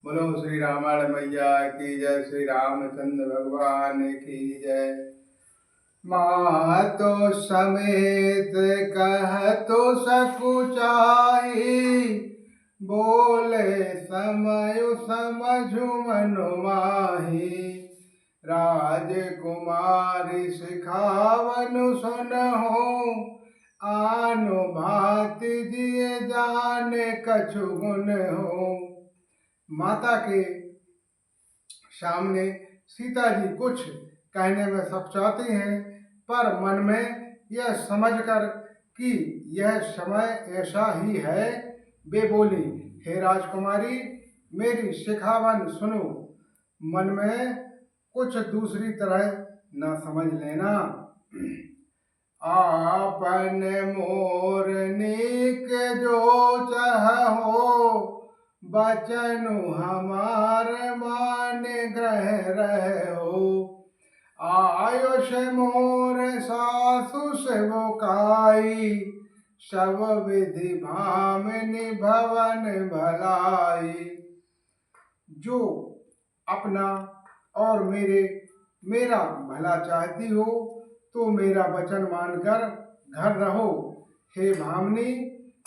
बोलो श्री रामायण मैया की जय, श्री रामचंद्र भगवान की जय। माँ तो समेत कह तो सकुचाई, बोले समय समझु मनु माही। राजकुमारी सिखावनु सुनहु, आनु भांति दिए जाने कछु गुण हो। माता के सामने सीता जी कुछ कहने में सकुचाती हैं, पर मन में यह समझकर कि यह समय ऐसा ही है, वे बोली, हे राजकुमारी, मेरी सिखावन सुनो, मन में कुछ दूसरी तरह न समझ लेना। आपन मोरनीक जो चाहो, बचनु हमार मान ग्रह रहो। आयुष मोर सासु सेवकाई, सब विधि भामिनी भवन भलाई। जो अपना और मेरा भला चाहती हो तो मेरा वचन मानकर घर रहो। हे भामिनी,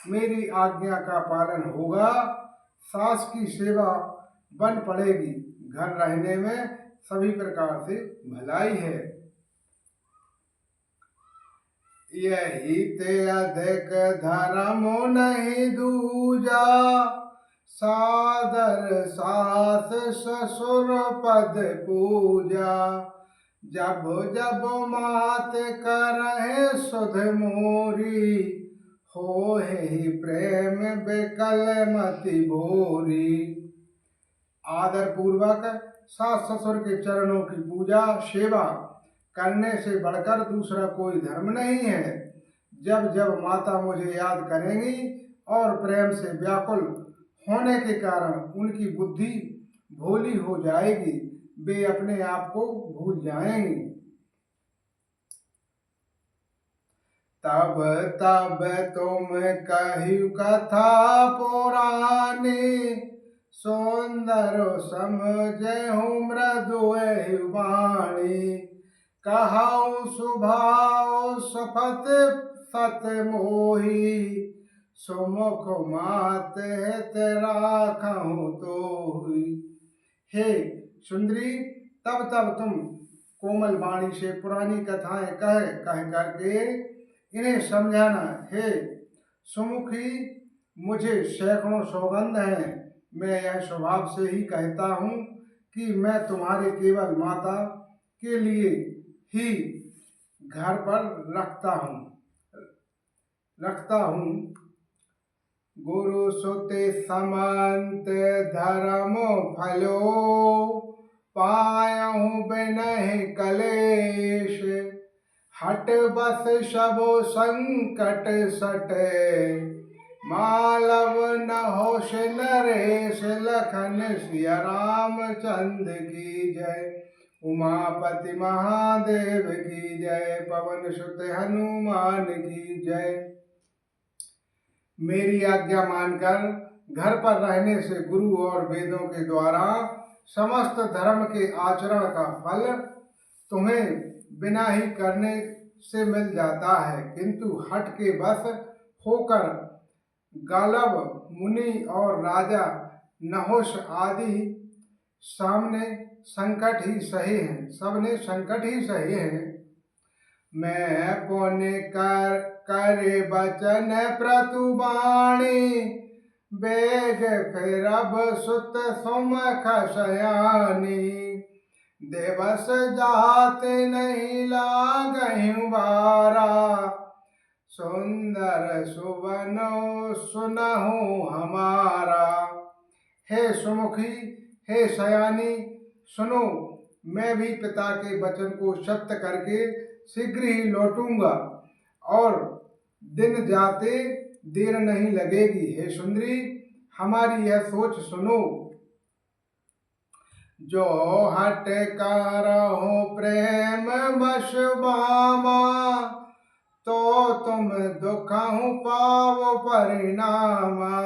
मेरी आज्ञा का पालन होगा, सास की सेवा बन पड़ेगी, घर रहने में सभी प्रकार से भलाई है। यही ते अधिक धर्म नहीं दूजा, सादर सास ससुर पद पूजा। जब जब मात करहे सुध मोरी, हो ही प्रेम बेकल मति भोरी। आदर पूर्वक सास ससुर के चरणों की पूजा सेवा करने से बढ़कर दूसरा कोई धर्म नहीं है। जब जब माता मुझे याद करेंगी और प्रेम से व्याकुल होने के कारण उनकी बुद्धि भोली हो जाएगी, वे अपने आप को भूल जाएंगी। तब तब तुम कहियो कथा पुरानी, सुंदर समझहु मृदु वाणी। कहु सुभाव सपत सत मोही, सुमुख मात हित राखहु तोहि। हे सुंदरी, तब तब तुम कोमल वाणी से पुरानी कथाएं कह करके इन्हें समझाना। हे सुमुखी, मुझे सैकड़ों सौगंध हैं, मैं यह स्वभाव से ही कहता हूँ कि मैं तुम्हारे केवल माता के लिए ही घर पर रखता हूँ। गुरु सुते समंत धर्म फलो, पायहु बिनहि कलेश। हट बस सबो संकट सटे, मालव न होश नरेश। लखन सिया रामचंद्र की जय, उमापति महादेव की जय, पवन सुत हनुमान की जय। मेरी आज्ञा मानकर घर पर रहने से गुरु और वेदों के द्वारा समस्त धर्म के आचरण का फल तुम्हें बिना ही करने से मिल जाता है, किंतु हट के बस होकर गालव मुनि और राजा नहुष आदि सबने संकट ही सहे हैं। मैं पुण्य करे बचन प्रतुबाणी, बेग फिरब सुत सुमख शयानी। दिवस जात नहीं लागहु बारा, सुंदर सुबनो सुनहु हमारा। हे सुमुखी, हे सयानी, सुनो, मैं भी पिता के वचन को सत्य करके शीघ्र ही लौटूंगा और दिन जाते देर नहीं लगेगी। हे सुंदरी, हमारी यह सोच सुनो। जो हट करहु प्रेम वश बामा, तो तुम दुखहु पाव परिणामा।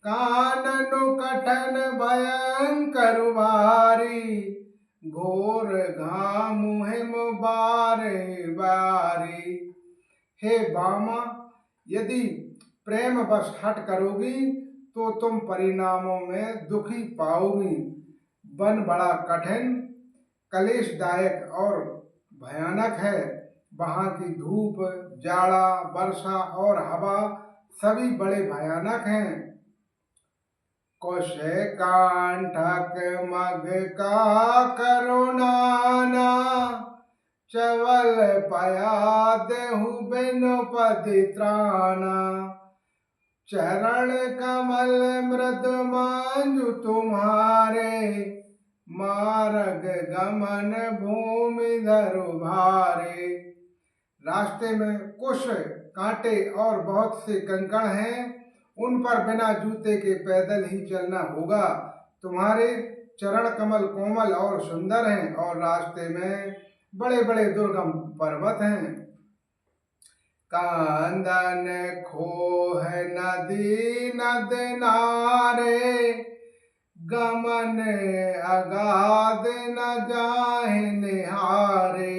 काननु कठन भयंकर भारी, घोर घाम हिम बारे बारी। हे बामा, यदि प्रेम बस हट करोगी तो तुम परिणामों में दुखी पाओगी। वन बड़ा कठिन, कलेशदायक और भयानक है। वहाँ की धूप, जाड़ा, वर्षा और हवा सभी बड़े भयानक हैं। कुश कांठक मग का करुणाना, चवल पया देहु बिनु पति त्राणा। चरण कमल मृद मांजु तुम्हारे, मार्ग गमन भूमि धरु भारे। रास्ते में कुश, कांटे और बहुत से कंकड़ हैं, उन पर बिना जूते के पैदल ही चलना होगा। तुम्हारे चरण कमल कोमल और सुंदर हैं और रास्ते में बड़े बड़े दुर्गम पर्वत हैं। कांदन खोह नदी नद नारे, गमन अगाध न जाहि निहारे।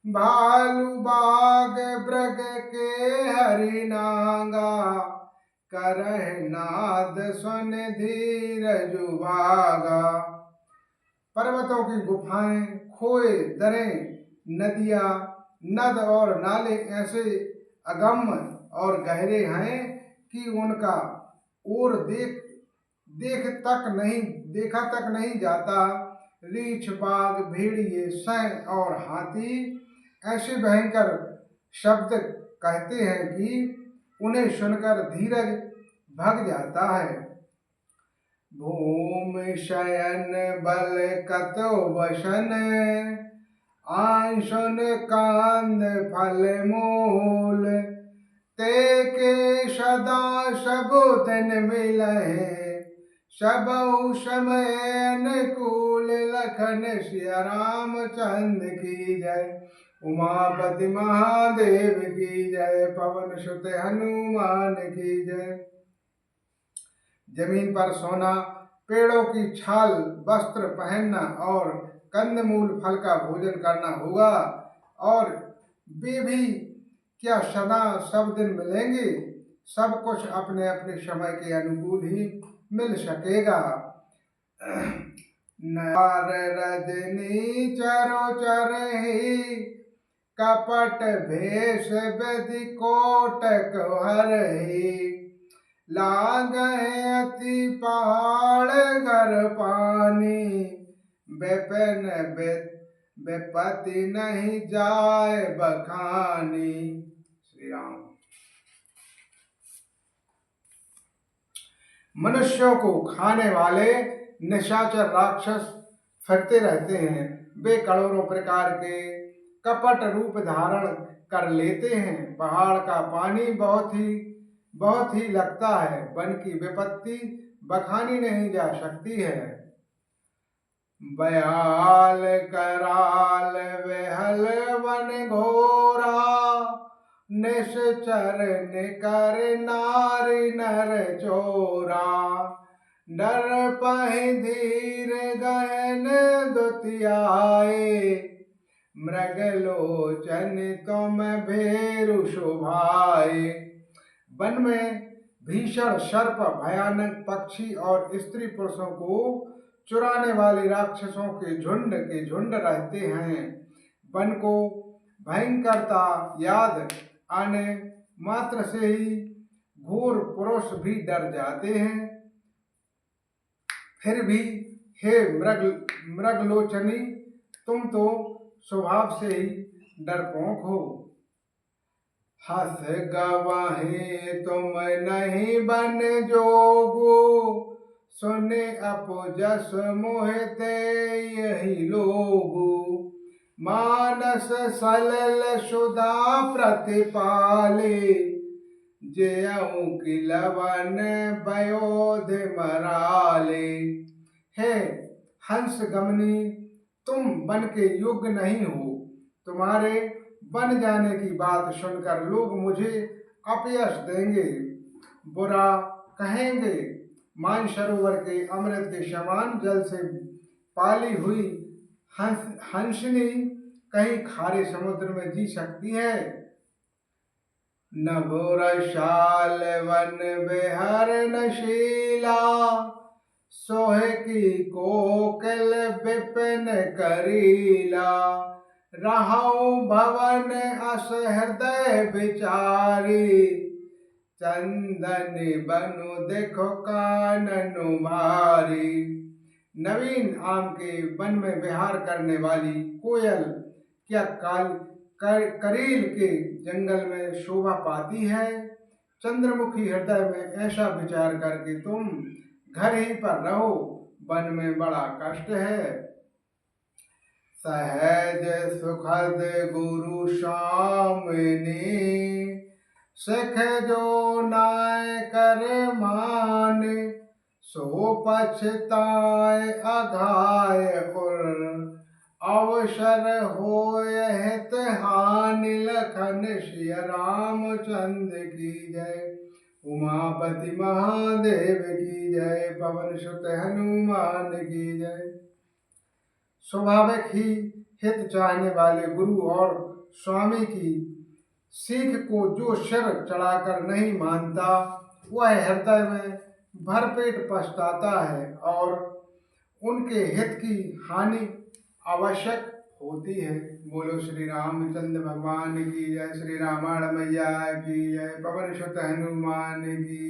भालू बाग ब्रग के हरि नांगा, करह नाद सुन धीरजु भागा। पर्वतों की गुफाएं, खोए, दरें, नदियां, नद और नाले ऐसे अगम्य और गहरे हैं कि उनका ओर देखा तक नहीं जाता। रीछ, बाघ, भेड़िए, सैं और हाथी ऐसे भयंकर शब्द कहते हैं कि उन्हें सुनकर धीरज भग जाता है। भूमि शयन बल कतो वसन, आंसुन कांद फल मूल। ते के सदा सबु दिन मिलहे, सबउ समय अनुकूल। लखन सिया रामचंद्र की जय, उमापति महादेव की जय, पवन सुत हनुमान की जय। जमीन पर सोना, पेड़ों की छाल वस्त्र पहनना और कंदमूल फल का भोजन करना होगा। और वे भी क्या सदा सब दिन मिलेंगे? सब कुछ अपने अपने समय के अनुकूल ही मिल सकेगा। नार रजनी चरो चरहि, कपट भेष बेधि कोटक हरहि। लागहि अति पहाड़ घर पानी, बेपन बेपति नहीं जाए बखानी। श्री राम। मनुष्यों को खाने वाले निशाचर राक्षस फिरते रहते हैं। वे करोड़ों प्रकार के कपट रूप धारण कर लेते हैं। पहाड़ का पानी बहुत ही लगता है। वन की विपत्ति बखानी नहीं जा सकती है। बयाल कराल वेहल वन घोरा, निश्चर निकर नारी नर चोरा। डर पहि धीर गहन दुतियाए, मृगलोचन तुम भेरु शोभाए। वन में भीषण सर्प, भयानक पक्षी और स्त्री पुरुषों को चुराने वाले राक्षसों के झुंड रहते हैं। वन को भयंकरता याद आने मात्र से ही घोर पुरुष भी डर जाते हैं। फिर भी हे मृगलोचनी, तुम तो स्वभाव से ही डरपोक हो। हस गवाहे तुम नहीं बन जोगो, सुने अपजस मोहते यही लोगो। मानस सलल सुधा प्रतिपाले, जेऊ की लवन बयोध मराले। हे हंस गमनी, तुम वन के योग्य नहीं हो। तुम्हारे बन जाने की बात सुनकर लोग मुझे अपयश देंगे, बुरा कहेंगे मानसरोवर के अमृत के समान जल से पाली हुई हंसनी कहीं खारे समुद्र में जी सकती है। नभुरशाल वन विहर नशीला, सोहे की कोकिल विपिन करीला। रहो भवन अस हृदय विचारी, चंदन बनु देखो कानन भारी। नवीन आम के वन में विहार करने वाली कोयल क्या करील के जंगल में शोभा पाती है। चंद्रमुखी हृदय में ऐसा विचार करके तुम घर ही पर रहो, वन में बड़ा कष्ट है। सहज सुखद गुरु स्वामिनी, सिख जो नाय कर मान। सो पछताए अघाय उर, अवसर होय हित हानि। लखन सिय रामचंद्र की जय, उमापति महादेव की जय, पवन सुत हनुमान की जय। स्वाभाविक ही हित चाहने वाले गुरु और स्वामी की सीख को जो सिर चढ़ाकर नहीं मानता, वह हृदय में भरपेट पछताता है और उनके हित की हानि आवश्यक होती है। बोलो श्री रामचंद्र भगवान की जय, श्री रामायण मैया की जय, पवन सुत हनुमान की।